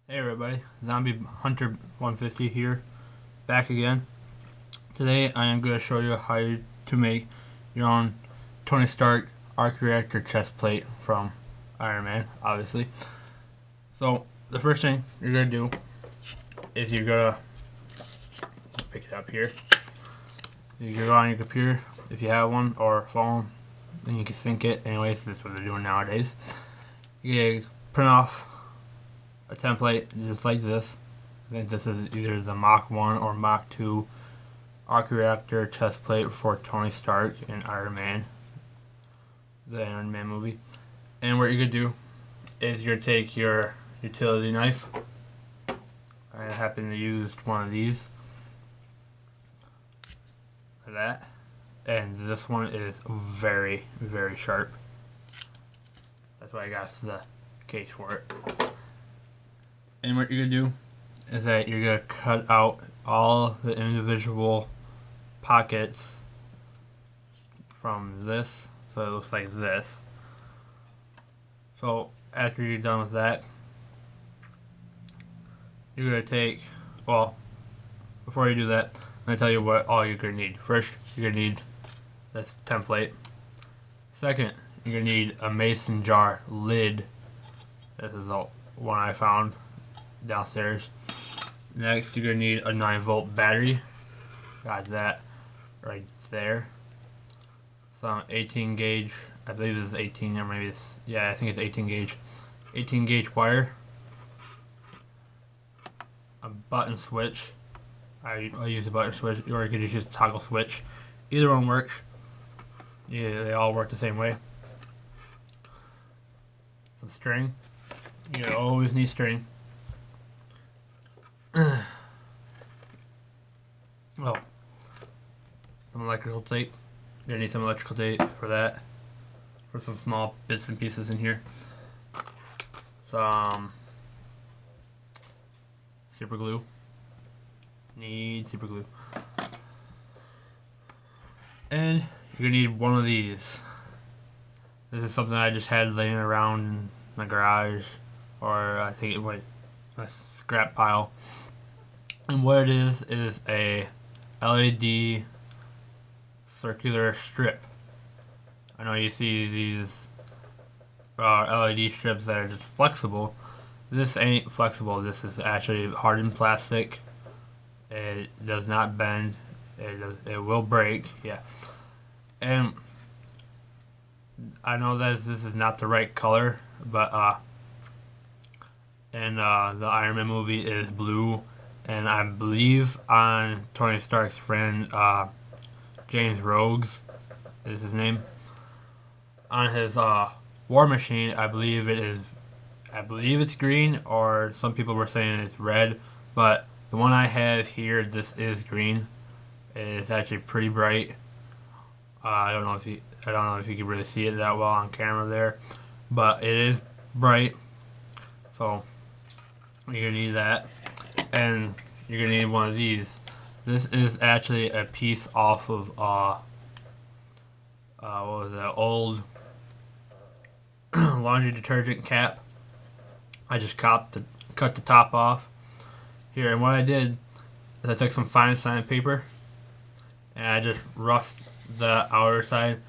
Hey everybody, Zombie Hunter 150 here, back again. Today I am going to show you how to make your own Tony Stark arc reactor chest plate from Iron Man, obviously. So the first thing you're going to do is you're going to pick it up here. You go on your computer, if you have one, or phone, then you can sync it. Anyways, that's what they're doing nowadays. You print off a template just like this. I think this is either the Mach 1 or Mach 2 arc reactor chest plate for Tony Stark in Iron Man, the Iron Man movie. And what you're going to do is you're going to take your utility knife. I happen to use one of these, like that. And this one is very, very sharp. That's why I got the case for it. And what you're going to do is that you're going to cut out all the individual pockets from this, so it looks like this. So after you're done with that, you're going to take, well, before you do that, I'm going to tell you what all you're going to need. First, you're going to need this template. Second, you're going to need a mason jar lid. This is the one I found downstairs. Next, you're going to need a 9-volt battery. Got that right there. Some 18 gauge, I believe this is 18, or maybe it's, yeah, I think it's 18 gauge wire. A button switch. I use a button switch, or you could just use a toggle switch. Either one works. Yeah, they all work the same way. Some string. You always need string. Oh, some electrical tape. You're gonna need some electrical tape for that. For some small bits and pieces in here. Some super glue. Need super glue. And you're gonna need one of these. This is something I just had laying around in my garage, or I think it went a scrap pile. And what it is a LED circular strip. I know you see these LED strips that are just flexible. This ain't flexible. This is actually hardened plastic. It does not bend. It will break. Yeah. And I know that this is not the right color, but and the Iron Man movie is blue, and I believe on Tony Stark's friend James Rogues is his name. On his War Machine, I believe it's green, or some people were saying it's red, but the one I have here, this is green. It's actually pretty bright. I don't know if you can really see it that well on camera there, but it is bright. So you're gonna need that, and you're gonna need one of these. This is actually a piece off of what was that, old laundry detergent cap. I just cut the top off here, and what I did is I took some fine sandpaper and I just roughed the outer side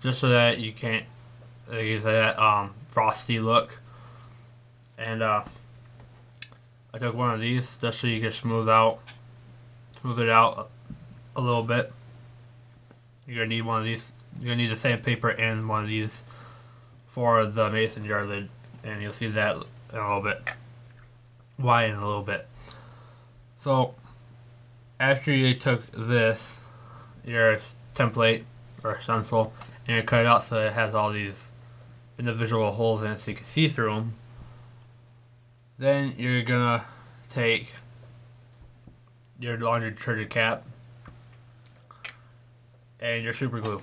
just so that you can't use that frosty look. And I took one of these just so you can smooth it out a little bit. You're gonna need one of these. You're gonna need the sandpaper and one of these for the mason jar lid, and you'll see that in a little bit. Why in a little bit. So after you took this, your template or stencil, and you cut it out so it has all these individual holes in it so you can see through them, then you're gonna take your laundry detergent cap and your super glue.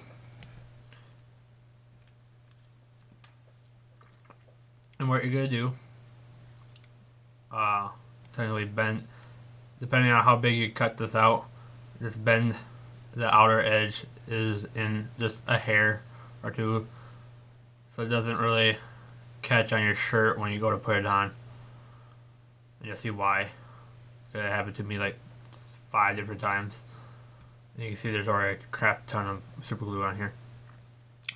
And what you're gonna do, technically bend, depending on how big you cut this out, just bend the outer edge is in just a hair or two, so it doesn't really catch on your shirt when you go to put it on. and you'll see why. It happened to me like 5 different times. And you can see there's already a crap ton of super glue on here.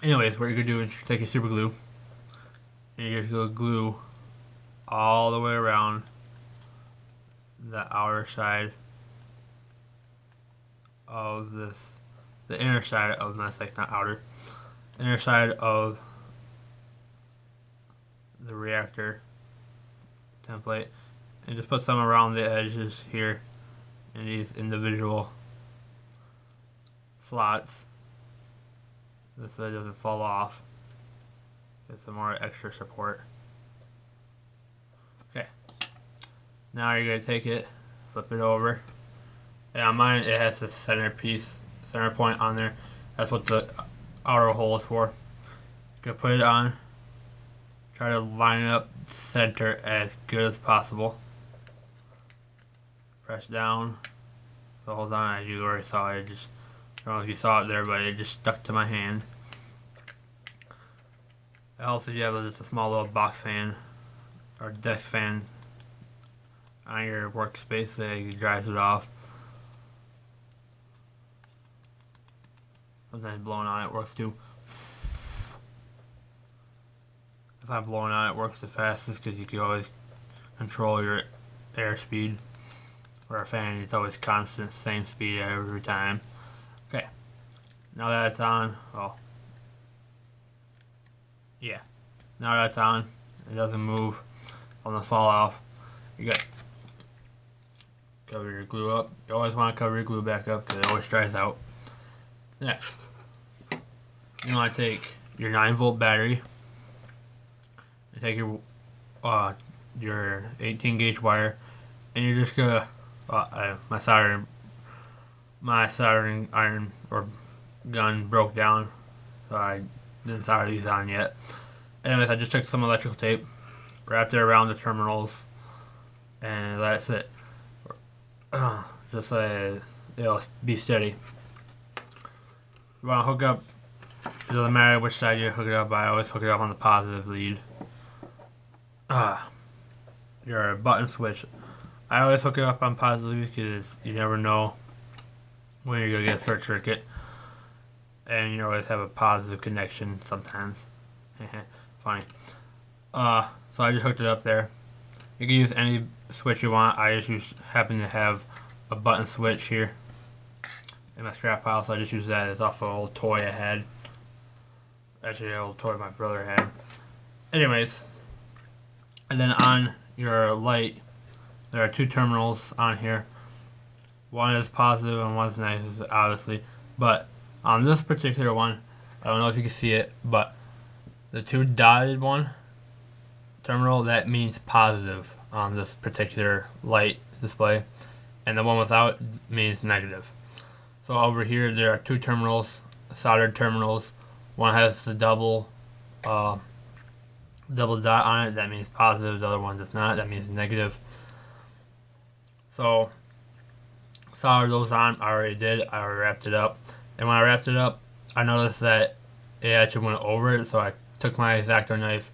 Anyways, what you're gonna do is take your super glue and you're just gonna glue all the way around the outer side of this, the inner side of, not outer, inner side of the reactor template, and just put some around the edges here in these individual slots, this so it doesn't fall off. Get some more extra support. Okay, now you're going to take it, flip it over, and on mine it has the center point on there. That's what the outer hole is for. Gonna put it on, try to line it up center as good as possible. Press down, so hold on, as you already saw it, just, I don't know if you saw it there, but it just stuck to my hand. It helps if you have just a small little box fan or desk fan on your workspace so it dries it off. Sometimes blowing on it works too. If I'm blowing on it, works the fastest because you can always control your airspeed. Where a fan is always constant, same speed every time. Okay, now that it's on, well, yeah, now that it's on, it doesn't move, doesn't fall off. You got cover your glue up. You always want to cover your glue back up because it always dries out. Next, you want to take your 9-volt battery and take your 18 gauge wire, and you're just gonna my soldering iron or gun broke down, so I didn't solder these on yet. Anyways, I just took some electrical tape, wrapped it around the terminals, and that's it. Just so it'll be steady. You want to hook up, it doesn't matter which side you hook it up, I always hook it up on the positive lead. Your button switch, I always hook it up on positive because you never know when you're going to get a short circuit, and you always have a positive connection sometimes. Funny. So I just hooked it up there. You can use any switch you want. I just happen to have a button switch here in my scrap pile, so I just use that. It's off an old toy I had. Actually, an old toy my brother had. Anyways, and then on your light, there are 2 terminals on here. One is positive and one is negative, obviously. But on this particular one, I don't know if you can see it, but the 2 dotted one terminal, that means positive on this particular light display, and the one without means negative. So over here there are 2 terminals, soldered terminals. One has the double dot on it, that means positive. The other one does not, that means negative. So solder those on. I already did. I already wrapped it up, and when I wrapped it up, I noticed that it actually went over it. So I took my Reactor knife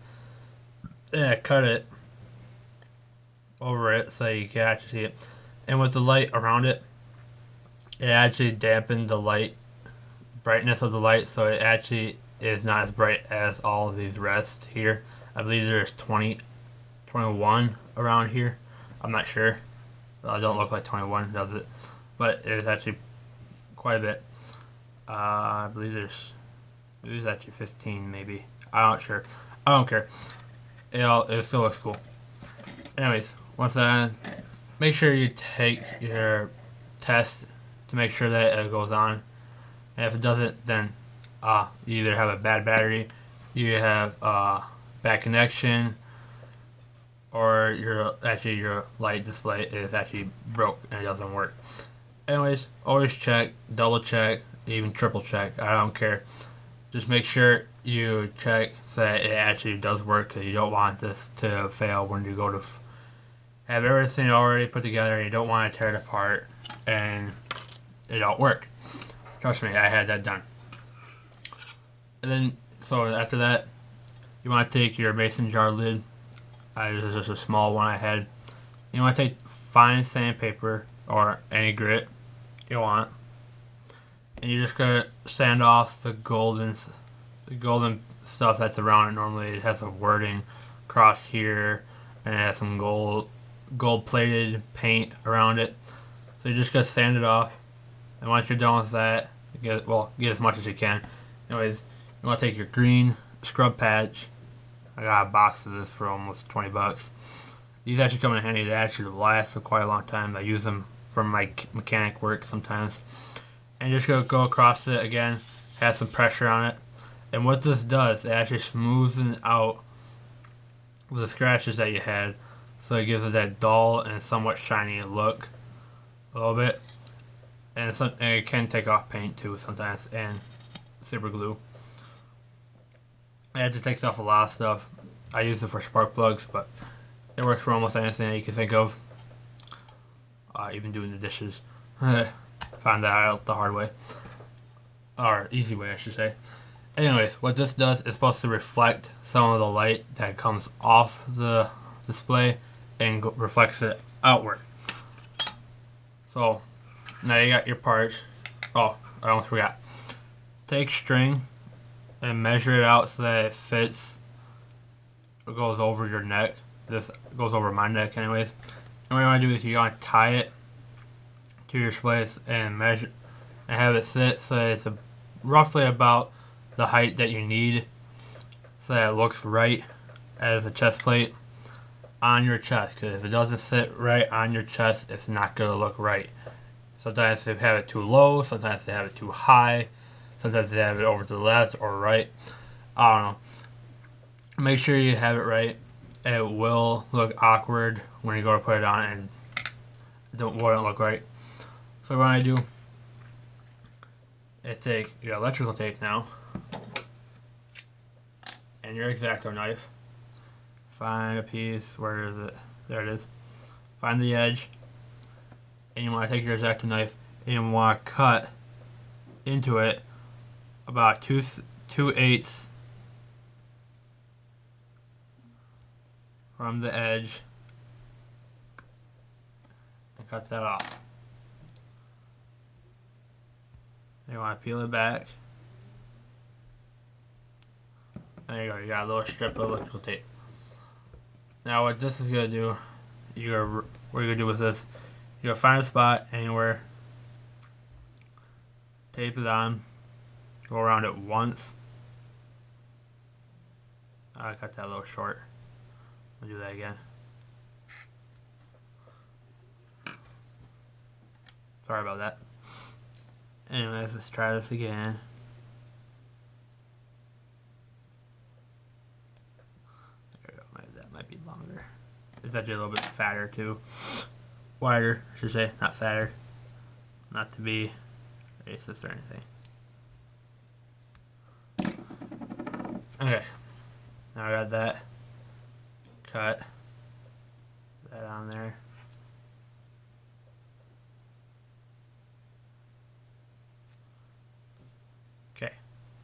and I cut it over it so you can actually see it. And with the light around it, it actually dampened the light brightness of the light, so it actually is not as bright as all of these rest here. I believe there's 21 around here. I'm not sure. It don't look like 21, does it? But it is actually quite a bit. I believe there's actually 15 maybe. I'm not sure. I don't care. It still looks cool. Anyways, once then, make sure you take your test to make sure that it goes on. And if it doesn't, then you either have a bad battery, you have bad connection, or your light display is actually broke and it doesn't work. Anyways, always check, double check, even triple check. I don't care. Just make sure you check so that it actually does work, because you don't want this to fail when you go to have everything already put together and you don't want to tear it apart and it don't work. Trust me, I had that done. And then, so after that, you want to take your mason jar lid. This is just a small one I had. You want to take fine sandpaper or any grit you want, and you're just gonna sand off the golden stuff that's around it. Normally, it has some wording across here, and it has some gold plated paint around it. So you just gotta sand it off, and once you're done with that, get as much as you can. Anyways, you want to take your green scrub patch. I got a box of this for almost 20 bucks. These actually come in handy. They actually last for quite a long time. I use them for my mechanic work sometimes. And just go across it again, have some pressure on it. And what this does, it actually smooths out the scratches that you had, so it gives it that dull and somewhat shiny look a little bit. And it can take off paint too sometimes, and super glue. It just takes off a lot of stuff. I use it for spark plugs, but it works for almost anything that you can think of. Even doing the dishes. Found that out the hard way. Or easy way, I should say. Anyways, what this does is supposed to reflect some of the light that comes off the display and reflects it outward. So, now you got your parts. Oh, I almost forgot. Take string and measure it out so that it fits. It goes over your neck. This goes over my neck anyways. And what you want to do is you want to tie it to your splice and measure and have it sit so that it's roughly about the height that you need, so that it looks right as a chest plate on your chest. Because if it doesn't sit right on your chest, it's not going to look right. Sometimes they have it too low, sometimes they have it too high, sometimes they have it over to the left or right. I don't know. Make sure you have it right. It will look awkward when you go to put it on and it won't look right. So what I do is take your electrical tape now and your X-Acto knife. Find a piece. Where is it? There it is. Find the edge, and you want to take your X-Acto knife and you want to cut into it about 2/8 from the edge and cut that off. You want to peel it back. There you go. You got a little strip of electrical tape. Now what this is gonna do, what you're gonna do with this, you're gonna find a spot anywhere, tape it on, go around it once. I cut that a little short. I'll do that again. Sorry about that. Anyways, let's try this again. There we go. That might be longer. It's actually a little bit fatter too. Wider, I should say, not fatter. Not to be racist or anything. Okay. Now I got that. Cut that on there. Okay.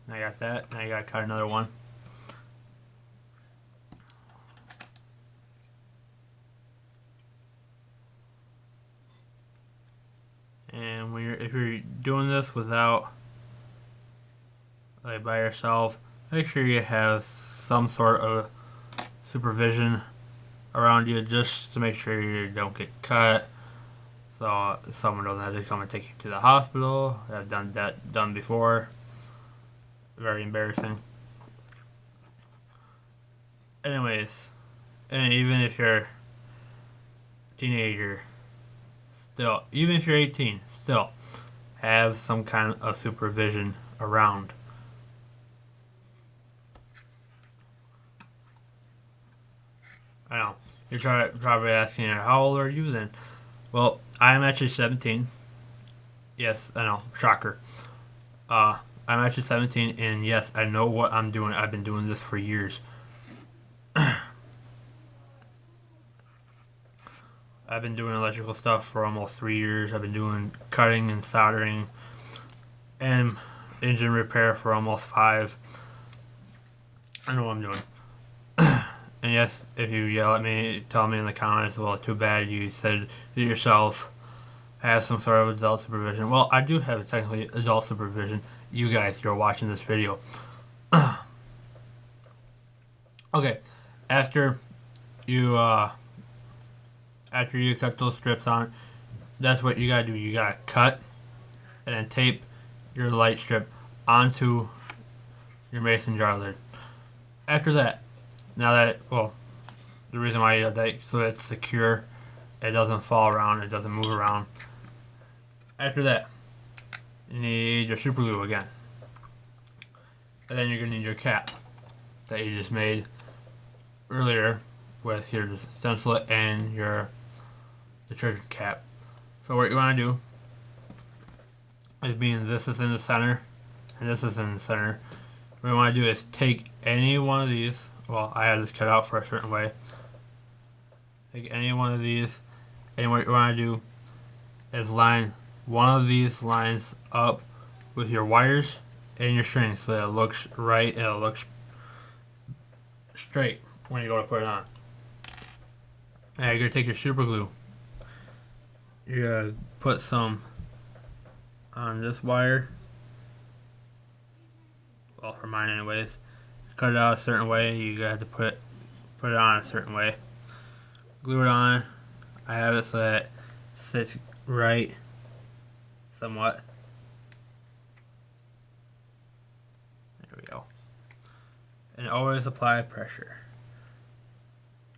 Now I got that. Now you gotta cut another one. And if you're doing this without, like, by yourself, make sure you have some sort of supervision around you just to make sure you don't get cut, so someone doesn't have to come and take you to the hospital. I've done that before. Very embarrassing. Anyways, and even if you're a teenager, still, even if you're 18, still have some kind of supervision around. I know, you're probably asking, how old are you then? Well, I'm actually 17. Yes, I know, shocker. I'm actually 17, and yes, I know what I'm doing. I've been doing this for years. I've been doing electrical stuff for almost 3 years. I've been doing cutting and soldering and engine repair for almost 5. I know what I'm doing. And yes, if you yell at me, tell me in the comments, well, too bad you said it yourself, have some sort of adult supervision. Well, I do have technically adult supervision. You guys, you're watching this video. Okay, after you cut those strips on, that's what you gotta do. You gotta cut and then tape your light strip onto your mason jar lid. After that, now that, well, the reason why you have that, so it's secure, it doesn't fall around, it doesn't move around. After that, you need your super glue again. And then you're gonna need your cap that you just made earlier with your stencil and your detergent cap. So what you wanna do is, being this is in the center and this is in the center, what you want to do is take any one of these. Well, I had this cut out for a certain way. Take any one of these, and what you want to do is line one of these lines up with your wires and your string so that it looks right and it looks straight when you go to put it on. And you're going to take your super glue. You're going to put some on this wire. Well, for mine anyways. Cut it out a certain way, you have to put it on a certain way. Glue it on. I have it so that it sits right somewhat. There we go. And always apply pressure.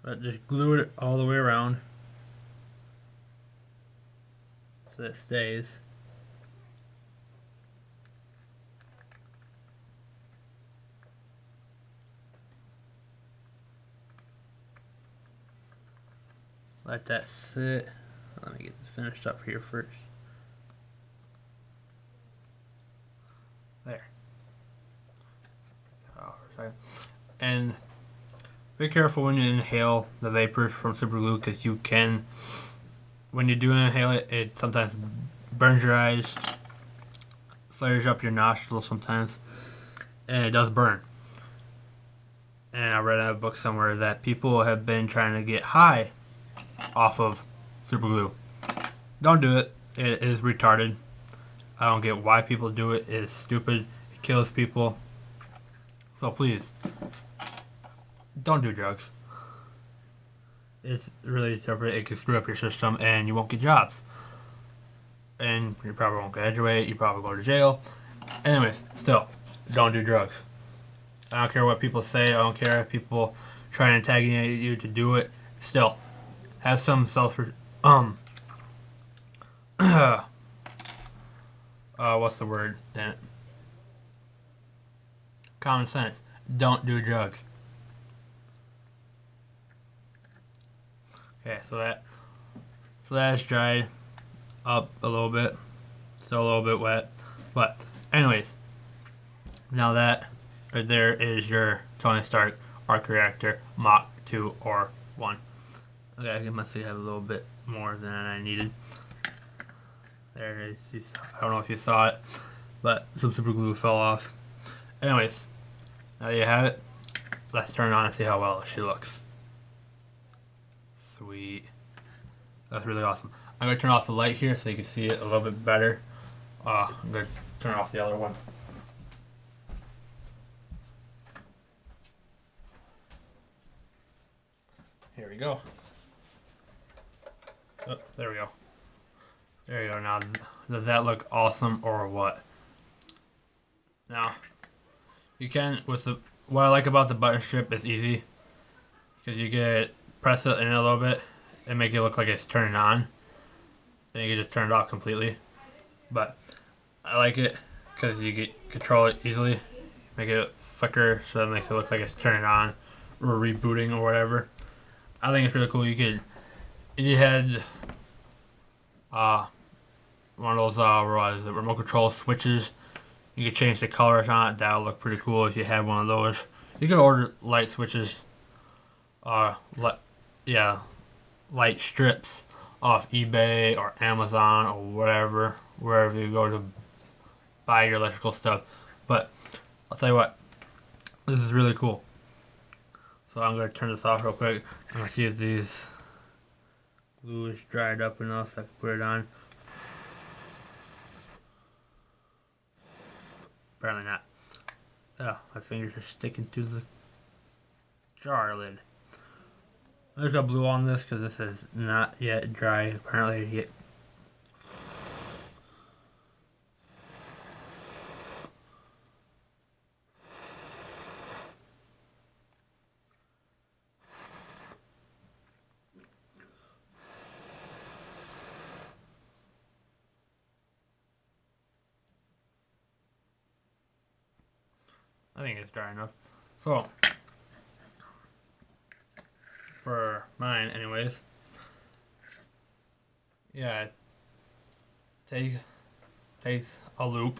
But just glue it all the way around so that it stays. Let that sit. Let me get this finished up here first. There. And be careful when you inhale the vapors from super glue, because you can, when you do inhale it, it sometimes burns your eyes, flares up your nostrils sometimes, and it does burn. And I read in a book somewhere that people have been trying to get high off of super glue. Don't do it. It is retarded. I don't get why people do it. It is stupid. It kills people. So please, don't do drugs. It's really stupid. It can screw up your system and you won't get jobs. And you probably won't graduate. You probably go to jail. Anyways, still, don't do drugs. I don't care what people say. I don't care if people try and antagonate you to do it. Still, have some what's the word? Damn it. Common sense. Don't do drugs. Okay, so that's dried up a little bit. Still a little bit wet. But anyways, now that right there is your Tony Stark arc reactor Mach 2 or 1. Okay, I must have a little bit more than I needed. There it is. I don't know if you saw it, but some super glue fell off. Anyways, now you have it. Let's turn it on and see how well she looks. Sweet. That's really awesome. I'm going to turn off the light here so you can see it a little bit better. I'm going to turn off the other one. Here we go. Oh, there we go. There you go. Now, does that look awesome or what? Now, you can, what I like about the button strip is easy, because you get, press it in a little bit and make it look like it's turning on. Then you can just turn it off completely. But I like it because you get control it easily. Make it flicker so that it makes it look like it's turning on or rebooting or whatever. I think it's really cool. If you had one of those remote control switches, you could change the colors on it. That would look pretty cool if you had one of those. You could order light switches, light strips off eBay or Amazon or whatever, wherever you go to buy your electrical stuff. But I'll tell you what, this is really cool. So I'm going to turn this off real quick. I'm going to see if these glue is dried up enough so I can put it on. Apparently not. Oh, my fingers are sticking to the jar lid. There's a blue on this because this is not yet dry. Apparently, I think it's dry enough. So, for mine, anyways, yeah, take a loop.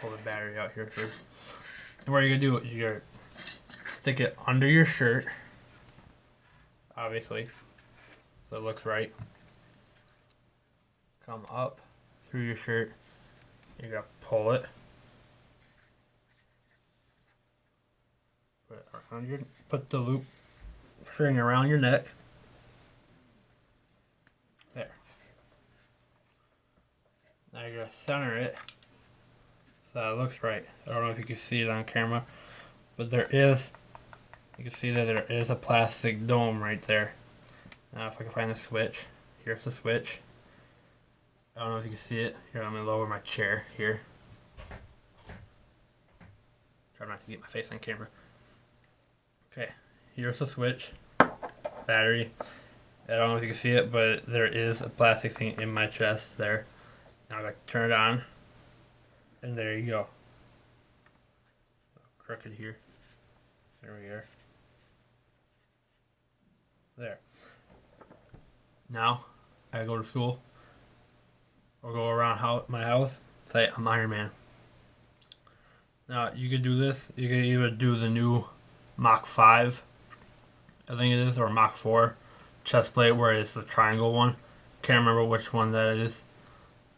Pull the battery out here first. And what you're gonna do is you're gonna stick it under your shirt, obviously, so it looks right. Come up through your shirt. You're gonna pull it. Put the loop string around your neck. There. Now you're gonna center it so it looks right. I don't know if you can see it on camera, but you can see that there is a plastic dome right there. Now if I can find the switch, here's the switch. I don't know if you can see it. Here, I'm gonna lower my chair here. Try not to get my face on camera. Okay, here's the switch. Battery. I don't know if you can see it, but there is a plastic thing in my chest there. Now I'm gonna turn it on, and there you go. Crooked here. There we are. There. Now I go to school or go around my house. Say I'm Iron Man. Now you could do this. You could either do the new Mach 5, I think it is, or Mach 4 chest plate where it's the triangle one. Can't remember which one that is.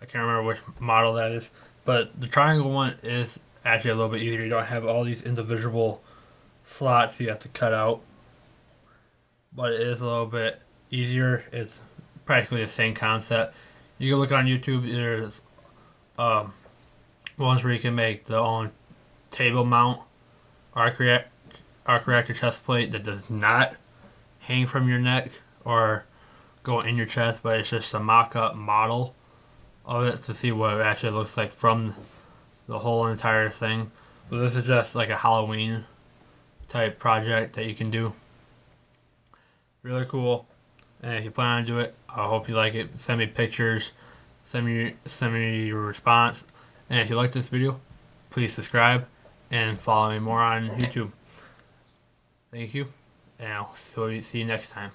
I can't remember which model that is. But the triangle one is actually a little bit easier. You don't have all these individual slots you have to cut out. But it is a little bit easier. It's practically the same concept. You can look on YouTube. There's ones where you can make the own table mount arc reactor chest plate that does not hang from your neck or go in your chest, but it's just a mock-up model of it to see what it actually looks like from the whole entire thing. So this is just like a Halloween type project that you can do. Really cool. And if you plan on doing it, I hope you like it. Send me pictures. Send me your response. And if you like this video, please subscribe and follow me more on YouTube. Thank you, and I'll see you next time.